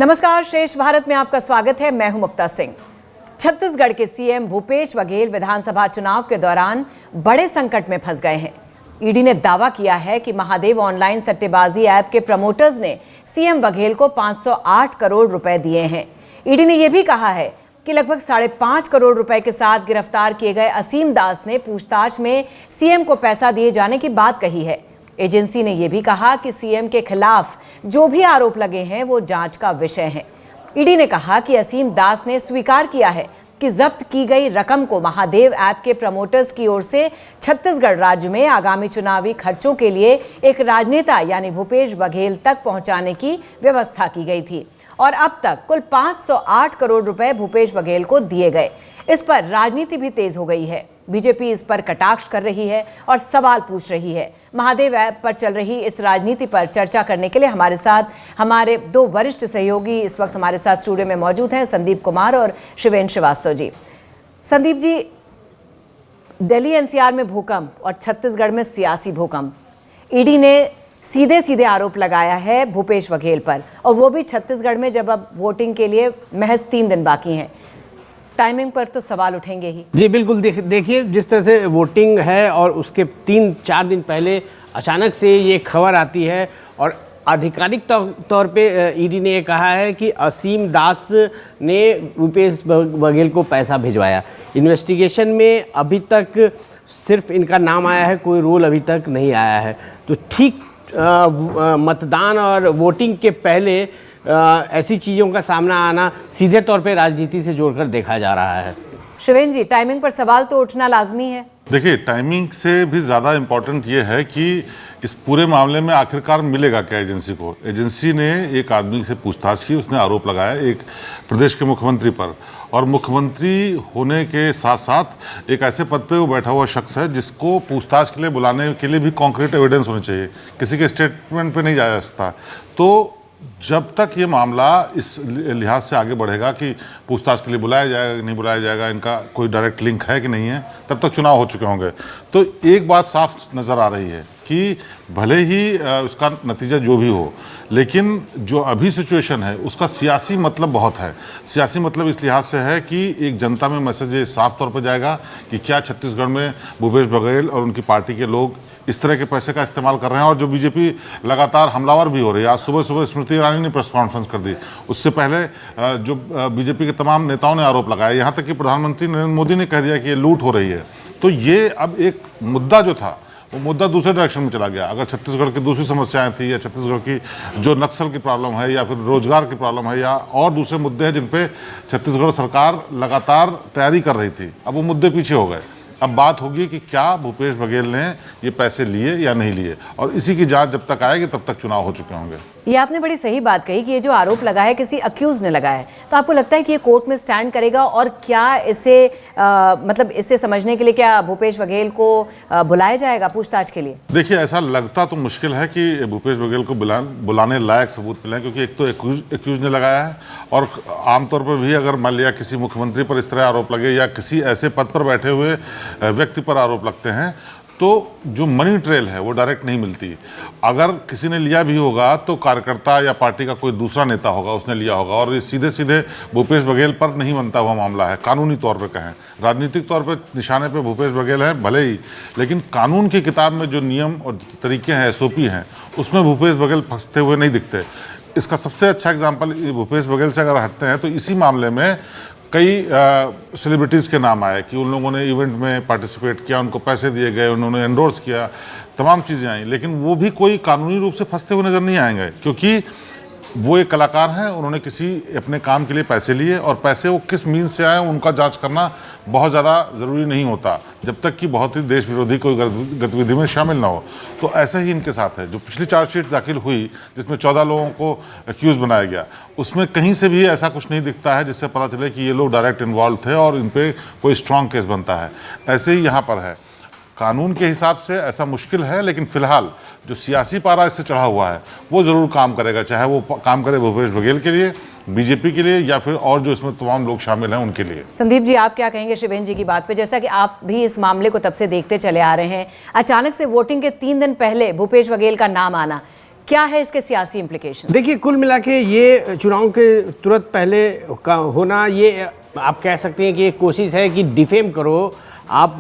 नमस्कार, श्रेष्ठ भारत में आपका स्वागत है। मैं हूं मुक्ता सिंह। छत्तीसगढ़ के सीएम भूपेश बघेल विधानसभा चुनाव के दौरान बड़े संकट में फंस गए हैं। ईडी ने दावा किया है कि महादेव ऑनलाइन सट्टेबाजी ऐप के प्रमोटर्स ने सीएम बघेल को 508 करोड़ रुपए दिए हैं। ईडी ने यह भी कहा है कि लगभग 5.5 करोड़ रुपए के साथ गिरफ्तार किए गए असीम दास ने पूछताछ में सीएम को पैसा दिए जाने की बात कही है। एजेंसी ने यह भी कहा कि सीएम के खिलाफ जो भी आरोप लगे हैं वो जांच का विषय है। ईडी ने कहा कि असीम दास ने स्वीकार किया है कि जब्त की गई रकम को महादेव ऐप के प्रमोटर्स की ओर से छत्तीसगढ़ राज्य में आगामी चुनावी खर्चों के लिए एक राजनेता यानी भूपेश बघेल तक पहुंचाने की व्यवस्था की गई थी और अब तक कुल 508 करोड़ रुपए भूपेश बघेल को दिए गए। इस पर राजनीति भी तेज हो गई है। बीजेपी इस पर कटाक्ष कर रही है और सवाल पूछ रही है। महादेव ऐप पर चल रही इस राजनीति पर चर्चा करने के लिए हमारे साथ हमारे दो वरिष्ठ सहयोगी इस वक्त हमारे साथ स्टूडियो में मौजूद हैं, संदीप कुमार और शिवेन श्रीवास्तव जी। संदीप जी, दिल्ली एनसीआर में भूकंप और छत्तीसगढ़ में सियासी भूकंप। ईडी ने सीधे सीधे आरोप लगाया है भूपेश बघेल पर, और वो भी छत्तीसगढ़ में जब अब वोटिंग के लिए महज 3 दिन बाकी हैं। टाइमिंग पर तो सवाल उठेंगे ही। जी बिल्कुल। देखिए, जिस तरह से वोटिंग है और उसके 3-4 दिन पहले अचानक से ये खबर आती है और आधिकारिक तौर पे ईडी ने ये कहा है कि असीम दास ने भूपेश बघेल को पैसा भिजवाया। इन्वेस्टिगेशन में अभी तक सिर्फ इनका नाम आया है, कोई रोल अभी तक नहीं आया है। तो ठीक मतदान और वोटिंग के पहले ऐसी चीज़ों का सामना आना सीधे तौर पे राजनीति से जोड़कर देखा जा रहा है। शिवेन जी, टाइमिंग पर सवाल तो उठना लाजमी है। देखिए, टाइमिंग से भी ज़्यादा इम्पोर्टेंट ये है कि इस पूरे मामले में आखिरकार मिलेगा क्या एजेंसी को। एजेंसी ने एक आदमी से पूछताछ की, उसने आरोप लगाया एक प्रदेश के मुख्यमंत्री पर, और मुख्यमंत्री होने के साथ साथ एक ऐसे पद पे वो बैठा हुआ शख्स है जिसको पूछताछ के लिए बुलाने के लिए भी कॉन्क्रीट एविडेंस होने चाहिए। किसी के स्टेटमेंट पे नहीं जाया जा सकता। तो जब तक ये मामला इस लिहाज से आगे बढ़ेगा कि पूछताछ के लिए बुलाया जाएगा नहीं बुलाया जाएगा, इनका कोई डायरेक्ट लिंक है कि नहीं है, तब तक चुनाव हो चुके होंगे। तो एक बात साफ नज़र आ रही है कि भले ही उसका नतीजा जो भी हो, लेकिन जो अभी सिचुएशन है उसका सियासी मतलब बहुत है। सियासी मतलब इस लिहाज से है कि एक जनता में मैसेज ये साफ तौर पर जाएगा कि क्या छत्तीसगढ़ में भूपेश बघेल और उनकी पार्टी के लोग इस तरह के पैसे का इस्तेमाल कर रहे हैं। और जो बीजेपी लगातार हमलावर भी हो रही है। आज सुबह सुबह स्मृति ईरानी ने प्रेस कॉन्फ्रेंस कर दी। उससे पहले जो बीजेपी के तमाम नेताओं ने आरोप लगाया, यहाँ तक कि प्रधानमंत्री नरेंद्र मोदी ने कह दिया कि ये लूट हो रही है। तो ये अब एक मुद्दा जो था वो मुद्दा दूसरे डायरेक्शन में चला गया। अगर छत्तीसगढ़ की दूसरी समस्याएं थी या छत्तीसगढ़ की जो नक्सल की प्रॉब्लम है या फिर रोजगार की प्रॉब्लम है या और दूसरे मुद्दे हैं जिन पे छत्तीसगढ़ सरकार लगातार तैयारी कर रही थी, अब वो मुद्दे पीछे हो गए। अब बात होगी कि क्या भूपेश बघेल ने ये पैसे लिए या नहीं लिए, और इसी की जांच जब तक आएगी तब तक चुनाव हो चुके होंगे। ये आपने बड़ी सही बात कही कि ये जो आरोप लगा है किसी अक्यूज ने लगाया है। तो आपको लगता है कि ये कोर्ट में स्टैंड करेगा, और क्या इसे मतलब इससे समझने के लिए क्या भूपेश बघेल को बुलाया जाएगा पूछताछ के लिए? देखिए, ऐसा लगता तो मुश्किल है कि भूपेश बघेल को बुलाने लायक सबूत मिले, क्योंकि एक तो एक्यूज ने लगाया है, और आमतौर पर भी अगर मान लिया किसी मुख्यमंत्री पर इस तरह आरोप लगे या किसी ऐसे पद पर बैठे हुए व्यक्ति पर आरोप लगते हैं तो जो मनी ट्रेल है वो डायरेक्ट नहीं मिलती। अगर किसी ने लिया भी होगा तो कार्यकर्ता या पार्टी का कोई दूसरा नेता होगा, उसने लिया होगा, और ये सीधे सीधे भूपेश बघेल पर नहीं बनता हुआ मामला है। कानूनी तौर पे कहें, राजनीतिक तौर पे निशाने पे भूपेश बघेल हैं भले ही, लेकिन कानून की किताब में जो नियम और तरीके हैं, SOP हैं, उसमें भूपेश बघेल फंसते हुए नहीं दिखते। इसका सबसे अच्छा एग्जाम्पल भूपेश बघेल से अगर हटते हैं तो इसी मामले में कई सेलिब्रिटीज़ के नाम आए कि उन लोगों ने इवेंट में पार्टिसिपेट किया, उनको पैसे दिए गए, उन्होंने एंडोर्स किया, तमाम चीज़ें आई, लेकिन वो भी कोई कानूनी रूप से फंसते हुए नज़र नहीं आएंगे, क्योंकि वो एक कलाकार हैं। उन्होंने किसी अपने काम के लिए पैसे लिए, और पैसे वो किस मीन से आए उनका जांच करना बहुत ज़्यादा ज़रूरी नहीं होता जब तक कि बहुत ही देश विरोधी कोई गतिविधि में शामिल ना हो। तो ऐसा ही इनके साथ है। जो पिछली चार्जशीट दाखिल हुई जिसमें 14 लोगों को एक्यूज़ बनाया गया, उसमें कहीं से भी ऐसा कुछ नहीं दिखता है जिससे पता चले कि ये लोग डायरेक्ट इन्वॉल्व थे और इन पर कोई स्ट्रॉन्ग केस बनता है। ऐसे ही यहाँ पर है। कानून के हिसाब से ऐसा मुश्किल है, लेकिन फिलहाल जो सियासी पारा इससे चढ़ा हुआ है वो ज़रूर काम करेगा, चाहे वो काम करे भूपेश बघेल के लिए, बीजेपी के लिए, या फिर और जो इसमें तमाम लोग शामिल हैं उनके लिए। संदीप जी, आप क्या कहेंगे शिवेन जी की बात पे? जैसा कि आप भी इस मामले को तब से देखते चले आ रहे हैं, अचानक से वोटिंग के 3 दिन पहले भूपेश बघेल का नाम आना, क्या है इसके सियासी इम्प्लीकेशन? देखिए, कुल मिला के ये चुनाव के तुरंत पहले का होना, ये आप कह सकते हैं कि एक कोशिश है कि डिफेम करो आप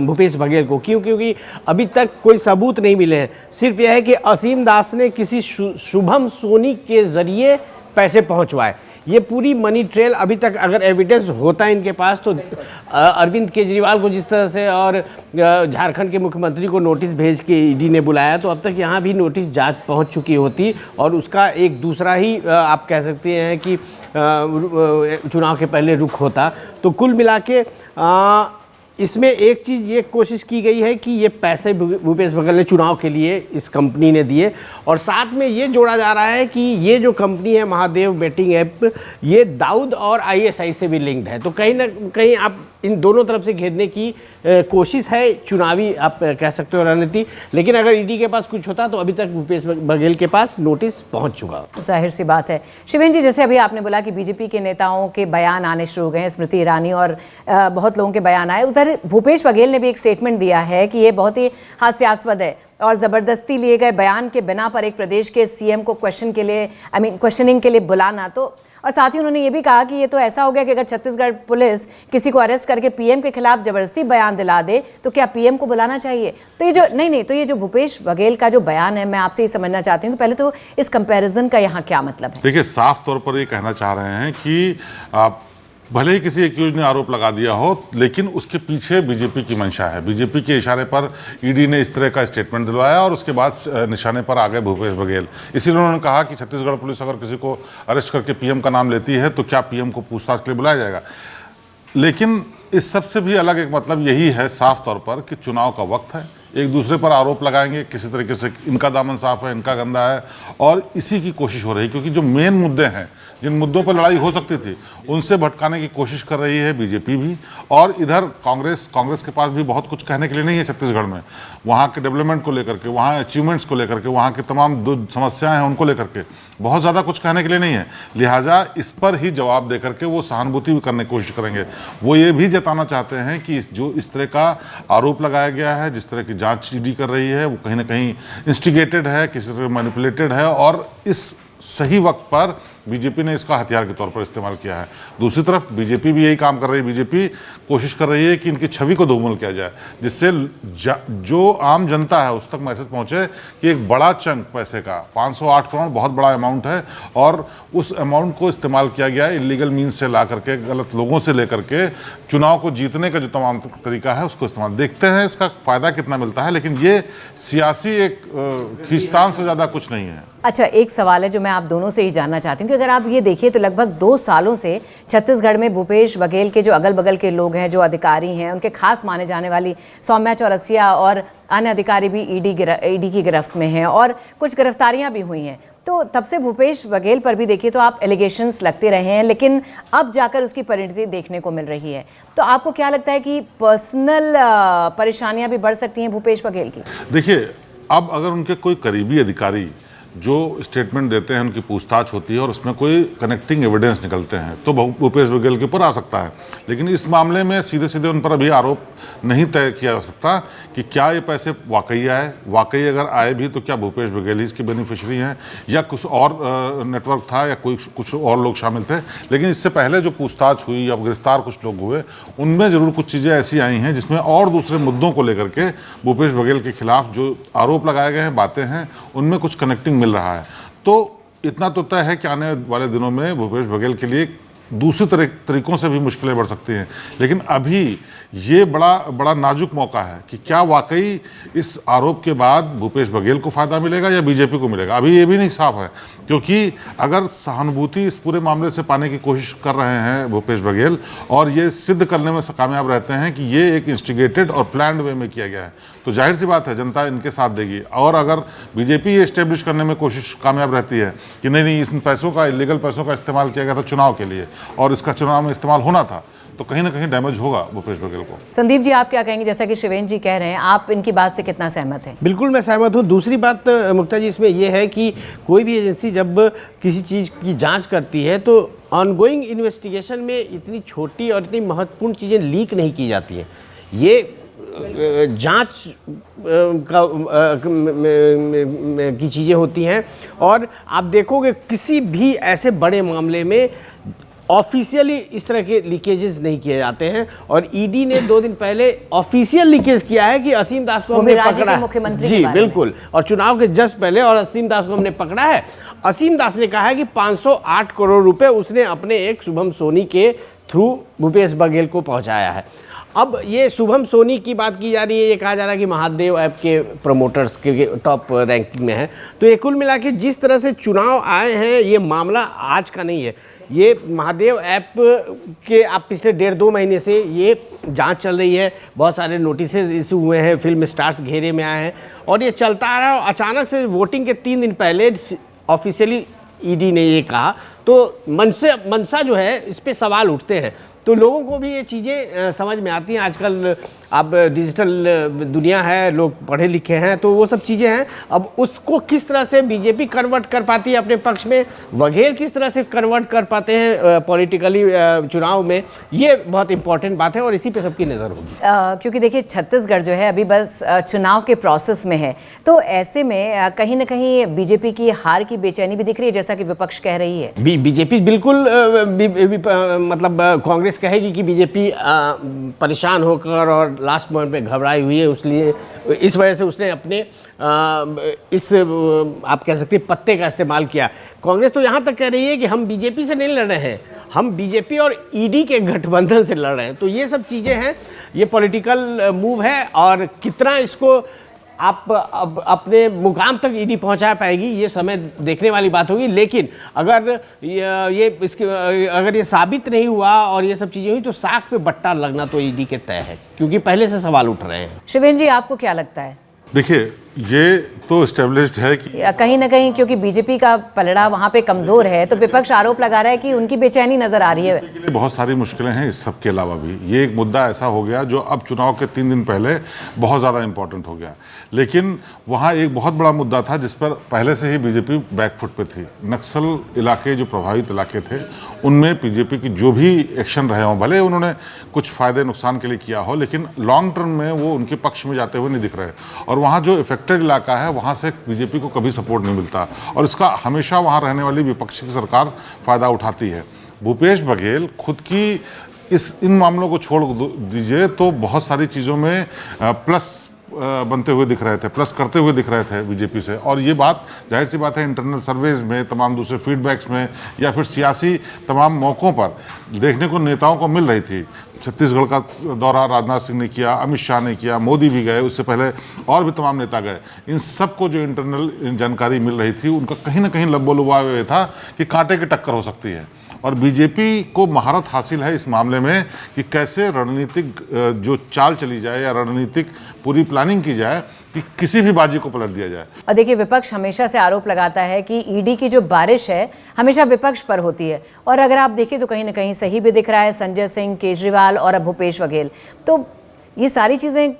भूपेश बघेल को। क्यों? क्योंकि अभी तक कोई सबूत नहीं मिले हैं। सिर्फ यह है कि असीम दास ने किसी शुभम सोनी के ज़रिए पैसे पहुंचवाए। ये पूरी मनी ट्रेल अभी तक अगर एविडेंस होता है इनके पास, तो अरविंद केजरीवाल को जिस तरह से और झारखंड के मुख्यमंत्री को नोटिस भेज के ईडी ने बुलाया, तो अब तक यहाँ भी नोटिस जांच पहुँच चुकी होती और उसका एक दूसरा ही आप कह सकते हैं कि चुनाव के पहले रुख होता। तो कुल मिला के इसमें एक चीज़ ये कोशिश की गई है कि ये पैसे भूपेश बघेल ने चुनाव के लिए इस कंपनी ने दिए, और साथ में ये जोड़ा जा रहा है कि ये जो कंपनी है महादेव बेटिंग ऐप, ये दाऊद और आईएसआई से भी लिंक्ड है। तो कहीं ना कहीं आप इन दोनों तरफ से घेरने की कोशिश है, चुनावी आप कह सकते हो रणनीति। लेकिन अगर ईडी के पास कुछ होता तो अभी तक भूपेश बघेल के पास नोटिस पहुंच चुका। जाहिर सी बात है। शिवेन जी, जैसे अभी आपने बोला कि बीजेपी के नेताओं के बयान आने शुरू हो गए हैं, स्मृति ईरानी और बहुत लोगों के बयान आए, उधर भूपेश बघेल ने भी एक स्टेटमेंट दिया है कि ये बहुत ही हास्यास्पद है और ज़बरदस्ती लिए गए बयान के बिना पर एक प्रदेश के सीएम को क्वेश्चनिंग के लिए बुलाना। तो और साथ ही उन्होंने ये भी कहा कि ये तो ऐसा हो गया कि अगर छत्तीसगढ़ पुलिस किसी को अरेस्ट करके पीएम के खिलाफ जबरदस्ती बयान दिला दे तो क्या पीएम को बुलाना चाहिए? तो ये जो तो ये जो भूपेश बघेल का जो बयान है, मैं आपसे ये समझना चाहती हूँ, तो पहले तो इस कंपैरिजन का यहाँ क्या मतलब है? देखिए, साफ तौर पर ये कहना चाह रहे हैं कि आप भले ही किसी एक्यूज ने आरोप लगा दिया हो, लेकिन उसके पीछे बीजेपी की मंशा है। बीजेपी के इशारे पर ईडी ने इस तरह का स्टेटमेंट दिलवाया और उसके बाद निशाने पर आ गए भूपेश बघेल। इसीलिए उन्होंने कहा कि छत्तीसगढ़ पुलिस अगर किसी को अरेस्ट करके पीएम का नाम लेती है तो क्या पीएम को पूछताछ के लिए बुलाया जाएगा। लेकिन इस सबसे भी अलग एक मतलब यही है साफ तौर पर कि चुनाव का वक्त है, एक दूसरे पर आरोप लगाएंगे किसी तरीके से, इनका दामन साफ है, इनका गंदा है, और इसी की कोशिश हो रही है। क्योंकि जो मेन मुद्दे हैं, जिन मुद्दों पर लड़ाई हो सकती थी, उनसे भटकाने की कोशिश कर रही है बीजेपी भी। और इधर कांग्रेस के पास भी बहुत कुछ कहने के लिए नहीं है छत्तीसगढ़ में, वहाँ के डेवलपमेंट को लेकर के, वहाँ अचीवमेंट्स को लेकर के, वहाँ की तमाम समस्याएं हैं उनको लेकर के बहुत ज़्यादा कुछ कहने के लिए नहीं है। लिहाजा इस पर ही जवाब दे करके वो सहानुभूति भी करने की कोशिश करेंगे। वो ये भी जताना चाहते हैं कि जो इस तरह का आरोप लगाया गया है, जिस तरह की जांच ईडी कर रही है, वो कहीं ना कहीं इंस्टिगेटेड है, किसी तरह मैनिपुलेटेड है, और इस सही वक्त पर बीजेपी ने इसका हथियार के तौर पर इस्तेमाल किया है। दूसरी तरफ बीजेपी भी यही काम कर रही है। बीजेपी कोशिश कर रही है कि इनकी छवि को धूमिल किया जाए, जिससे जो आम जनता है उस तक मैसेज पहुंचे कि एक बड़ा चंक पैसे का 508 करोड़ बहुत बड़ा अमाउंट है, और उस अमाउंट को इस्तेमाल किया गया है इलीगल मीन्स से ला करके, गलत लोगों से लेकर के चुनाव को जीतने का जो तमाम तरीका है उसको इस्तेमाल। देखते हैं इसका फ़ायदा कितना मिलता है, लेकिन ये सियासी एक खींचतान से ज़्यादा कुछ नहीं है। अच्छा, एक सवाल है जो मैं आप दोनों से ही जानना चाहती हूँ कि अगर आप ये देखिए तो लगभग 2 सालों से छत्तीसगढ़ में भूपेश बघेल के जो अगल बगल के लोग हैं, जो अधिकारी हैं, उनके खास माने जाने वाली सौम्या चौरसिया और अन्य अधिकारी भी ईडी की गिरफ्त में हैं और कुछ गिरफ्तारियां भी हुई हैं। तो तब से भूपेश बघेल पर भी देखिए तो आप एलिगेशंस लगते रहे हैं, लेकिन अब जाकर उसकी परिणति देखने को मिल रही है। तो आपको क्या लगता है कि पर्सनल परेशानियां भी बढ़ सकती हैं भूपेश बघेल की? देखिए, अब अगर उनके कोई करीबी अधिकारी जो स्टेटमेंट देते हैं, उनकी पूछताछ होती है और उसमें कोई कनेक्टिंग एविडेंस निकलते हैं तो भूपेश बघेल के ऊपर आ सकता है। लेकिन इस मामले में सीधे सीधे उन पर अभी आरोप नहीं तय किया जा सकता कि क्या ये पैसे वाकई आए, वाकई अगर आए भी तो क्या भूपेश बघेल ही इसके बेनिफिशरी हैं या कुछ और नेटवर्क था या कुछ और लोग शामिल थे। लेकिन इससे पहले जो पूछताछ हुई या गिरफ्तार कुछ लोग हुए, उनमें ज़रूर कुछ चीज़ें ऐसी आई हैं जिसमें और दूसरे मुद्दों को लेकर के भूपेश बघेल के खिलाफ जो आरोप लगाए गए हैं, बातें हैं, उनमें कुछ कनेक्टिंग मिल रहा है। तो इतना तो तय है कि आने वाले दिनों में भूपेश बघेल के लिए दूसरी तरीकों से भी मुश्किलें बढ़ सकती हैं। लेकिन अभी ये बड़ा नाजुक मौका है कि क्या वाकई इस आरोप के बाद भूपेश बघेल को फ़ायदा मिलेगा या बीजेपी को मिलेगा, अभी ये भी नहीं साफ है। क्योंकि अगर सहानुभूति इस पूरे मामले से पाने की कोशिश कर रहे हैं भूपेश बघेल और ये सिद्ध करने में कामयाब रहते हैं कि ये एक इंस्टिगेटेड और प्लान्ड वे में किया गया है, तो जाहिर सी बात है जनता इनके साथ देगी। और अगर बीजेपी ये इस्टेब्लिश करने में कोशिश कामयाब रहती है कि नहीं इन पैसों का, इलीगल पैसों का इस्तेमाल किया गया था चुनाव के लिए और इसका चुनाव में इस्तेमाल होना था, तो कहीं ना कहीं डैमेज होगा भूपेश बघेल को। संदीप जी, आप क्या कहेंगे? जैसा कि शिवेन जी कह रहे हैं, आप इनकी बात से कितना सहमत हैं? बिल्कुल मैं सहमत हूँ। दूसरी बात मुक्ता जी इसमें यह है कि कोई भी एजेंसी जब किसी चीज़ की जांच करती है तो ऑनगोइंग इन्वेस्टिगेशन में इतनी छोटी और इतनी महत्वपूर्ण चीज़ें लीक नहीं की जाती हैं। ये जांच की चीज़ें होती हैं। और आप देखोगे किसी भी ऐसे बड़े मामले में ऑफिशियली इस तरह के लीकेजेस नहीं किए जाते हैं। और ईडी ने 2 दिन पहले ऑफिशियल लीकेज किया है कि असीम दास को हमने पकड़ा है। मुख्यमंत्री जी बिल्कुल, और चुनाव के जस्ट पहले और असीम दास को हमने पकड़ा है। असीम दास ने कहा है कि 508 करोड़ रुपए उसने अपने एक शुभम सोनी के थ्रू भूपेश बघेल को पहुंचाया है। अब ये शुभम सोनी की बात की जा रही है, ये कहा जा रहा है कि महादेव ऐप के प्रमोटर्स के टॉप रैंकिंग में है। तो ये कुल मिला के जिस तरह से चुनाव आए हैं, ये मामला आज का नहीं है। ये महादेव ऐप के आप पिछले 1.5-2 महीने से ये जांच चल रही है। बहुत सारे नोटिसेज इशू हुए हैं, फिल्म स्टार्स घेरे में आए हैं और ये चलता आ रहा है। अचानक से वोटिंग के 3 दिन पहले ऑफिशियली ईडी ने ये कहा, तो मनसा जो है इस पे सवाल उठते हैं। तो लोगों को भी ये चीज़ें समझ में आती हैं। आजकल अब डिजिटल दुनिया है, लोग पढ़े लिखे हैं, तो वो सब चीज़ें हैं। अब उसको किस तरह से बीजेपी कन्वर्ट कर पाती है अपने पक्ष में, बघेल किस तरह से कन्वर्ट कर पाते हैं पॉलिटिकली चुनाव में, ये बहुत इंपॉर्टेंट बात है और इसी पे सबकी नज़र होगी। क्योंकि देखिए छत्तीसगढ़ जो है अभी बस चुनाव के प्रोसेस में है, तो ऐसे में कहीं ना कहीं बीजेपी की हार की बेचैनी भी दिख रही है, जैसा कि विपक्ष कह रही है। बीजेपी बिल्कुल मतलब कांग्रेस कहेगी कि बीजेपी परेशान होकर और लास्ट मोमेंट पे घबराई हुई है, इसलिए इस वजह से उसने अपने इस आप कह सकते हैं पत्ते का इस्तेमाल किया। कांग्रेस तो यहाँ तक कह रही है कि हम बीजेपी से नहीं लड़ रहे हैं, हम बीजेपी और ईडी के गठबंधन से लड़ रहे हैं। तो ये सब चीज़ें हैं, ये पॉलिटिकल मूव है और कितना इसको आप अब अपने मुकाम तक ईडी पहुंचा पाएगी, ये समय देखने वाली बात होगी। लेकिन अगर ये साबित नहीं हुआ और ये सब चीज़ें हुई तो साख पे बट्टा लगना तो ईडी के तय है, क्योंकि पहले से सवाल उठ रहे हैं। शिवेंद्र जी, आपको क्या लगता है? देखिए, ये तो एस्टेब्लिश्ड है कि कहीं ना कहीं क्योंकि बीजेपी का पलड़ा वहां पे कमजोर है, तो विपक्ष आरोप लगा रहा है कि उनकी बेचैनी नजर आ रही है। बहुत सारी मुश्किलें हैं इस सब के अलावा भी। ये एक मुद्दा ऐसा हो गया जो अब चुनाव के 3 दिन पहले बहुत ज़्यादा इंपॉर्टेंट हो गया। लेकिन वहाँ एक बहुत बड़ा मुद्दा था जिस पर पहले से ही बीजेपी बैकफुट पे थी। नक्सल इलाके, जो प्रभावित इलाके थे, उनमें बीजेपी की जो भी एक्शन रहे हों, भले उन्होंने कुछ फ़ायदे नुकसान के लिए किया हो, लेकिन लॉन्ग टर्म में वो उनके पक्ष में जाते हुए नहीं दिख रहे। और वहाँ जो इफेक्टेड इलाका है, वहाँ से बीजेपी को कभी सपोर्ट नहीं मिलता और इसका हमेशा वहाँ रहने वाली विपक्षी सरकार फ़ायदा उठाती है। भूपेश बघेल खुद की इन मामलों को छोड़ दीजिए तो बहुत सारी चीज़ों में प्लस बनते हुए दिख रहे थे, प्लस करते हुए दिख रहे थे बीजेपी से। और ये बात जाहिर सी बात है, इंटरनल सर्वेज में, तमाम दूसरे फीडबैक्स में या फिर सियासी तमाम मौक़ों पर देखने को नेताओं को मिल रही थी। छत्तीसगढ़ का दौरा राजनाथ सिंह ने किया, अमित शाह ने किया, मोदी भी गए, उससे पहले और भी तमाम नेता गए। इन सबको जो इंटरनल जानकारी मिल रही थी, उनका कहीं ना कहीं लब्बो-लुभाव ये था कि कांटे की टक्कर हो सकती है। और बीजेपी को महारत हासिल है इस मामले में कि कैसे रणनीतिक जो चाल चली जाए या रणनीतिक पूरी प्लानिंग की जाए कि किसी भी बाजी को पलट दिया जाए। और देखिए, विपक्ष हमेशा से आरोप लगाता है कि ईडी की जो बारिश है हमेशा विपक्ष पर होती है, और अगर आप देखिए तो कहीं ना कहीं सही भी दिख रहा है। संजय सिंह, केजरीवाल और अब भूपेश बघेल, तो ये सारी चीज़ें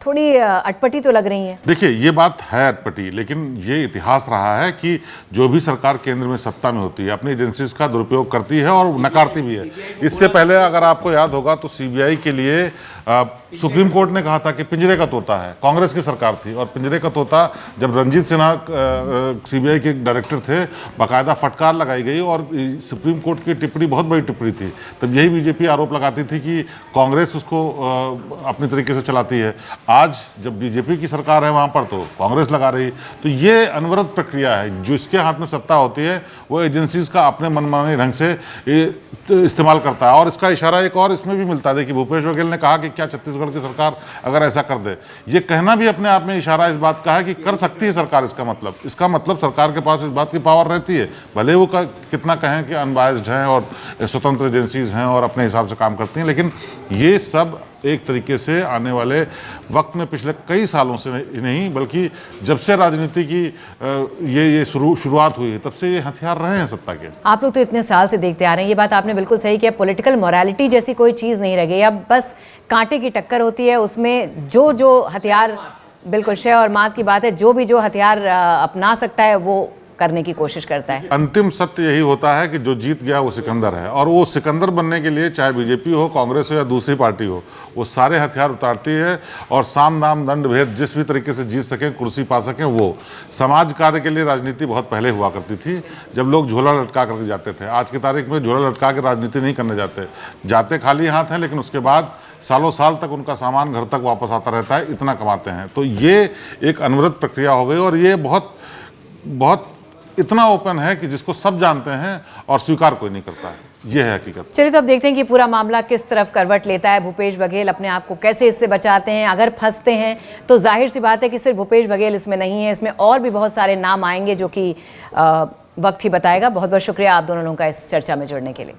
थोड़ी अटपटी तो लग रही हैं। देखिए, ये बात है अटपटी, लेकिन ये इतिहास रहा है कि जो भी सरकार केंद्र में सत्ता में होती है अपनी एजेंसीज का दुरुपयोग करती है और नकारती भी है। इससे पहले अगर आपको याद होगा तो सीबीआई के लिए सुप्रीम कोर्ट ने कहा था कि पिंजरे का तोता है। कांग्रेस की सरकार थी और पिंजरे का तोता जब रंजीत सिन्हा सीबीआई के डायरेक्टर थे, बाकायदा फटकार लगाई गई और सुप्रीम कोर्ट की टिप्पणी बहुत बड़ी टिप्पणी थी। तब यही बीजेपी आरोप लगाती थी कि कांग्रेस उसको अपने तरीके से चलाती है। आज जब बीजेपी की सरकार है वहाँ पर तो कांग्रेस लगा रही। तो ये अनवरत प्रक्रिया है, जो इसके हाथ में सत्ता होती है वो एजेंसीज का अपने मनमाने ढंग से इस्तेमाल करता है। और इसका इशारा एक और इसमें भी मिलता है कि भूपेश बघेल ने कहा कि क्या छत्तीसगढ़ की सरकार अगर ऐसा कर दे, ये कहना भी अपने आप में इशारा इस बात का है कि कर सकती है सरकार। इसका मतलब सरकार के पास इस बात की पावर रहती है, भले वो कितना कहें कि अनबायस्ड हैं और स्वतंत्र एजेंसीज हैं और अपने हिसाब से काम करती हैं, लेकिन ये सब एक तरीके से आने वाले वक्त में पिछले कई सालों से नहीं बल्कि जब से राजनीति की ये शुरुआत हुई है तब से ये हथियार रहे हैं सत्ता के। आप लोग तो इतने साल से देखते आ रहे हैं, ये बात आपने बिल्कुल सही किया। पॉलिटिकल मोरालिटी जैसी कोई चीज़ नहीं रह गई, अब बस कांटे की टक्कर होती है। उसमें जो हथियार, बिल्कुल शय और मात की बात है, जो हथियार अपना सकता है वो करने की कोशिश करता है। अंतिम सत्य यही होता है कि जो जीत गया वो सिकंदर है, और वो सिकंदर बनने के लिए चाहे बीजेपी हो, कांग्रेस हो या दूसरी पार्टी हो, वो सारे हथियार उतारती है और साम दाम दंड भेद जिस भी तरीके से जीत सकें, कुर्सी पा सकें। वो समाज कार्य के लिए राजनीति बहुत पहले हुआ करती थी, जब लोग झोला लटका करके जाते थे। आज की तारीख में झोला लटका के राजनीति नहीं करने जाते खाली हाथ हैं, लेकिन उसके बाद सालों साल तक उनका सामान घर तक वापस आता रहता है, इतना कमाते हैं। तो ये एक अनवरत प्रक्रिया हो गई, और ये बहुत बहुत इतना ओपन है कि जिसको सब जानते हैं और स्वीकार कोई नहीं करता है। ये है हकीकत। चलिए तो अब देखते हैं कि पूरा मामला किस तरफ करवट लेता है। भूपेश बघेल अपने आप को कैसे इससे बचाते हैं। अगर फंसते हैं तो जाहिर सी बात है कि सिर्फ भूपेश बघेल इसमें नहीं है, इसमें और भी बहुत सारे नाम आएंगे जो कि वक्त ही बताएगा। बहुत बहुत शुक्रिया आप दोनों लोगों का इस चर्चा में जुड़ने के लिए।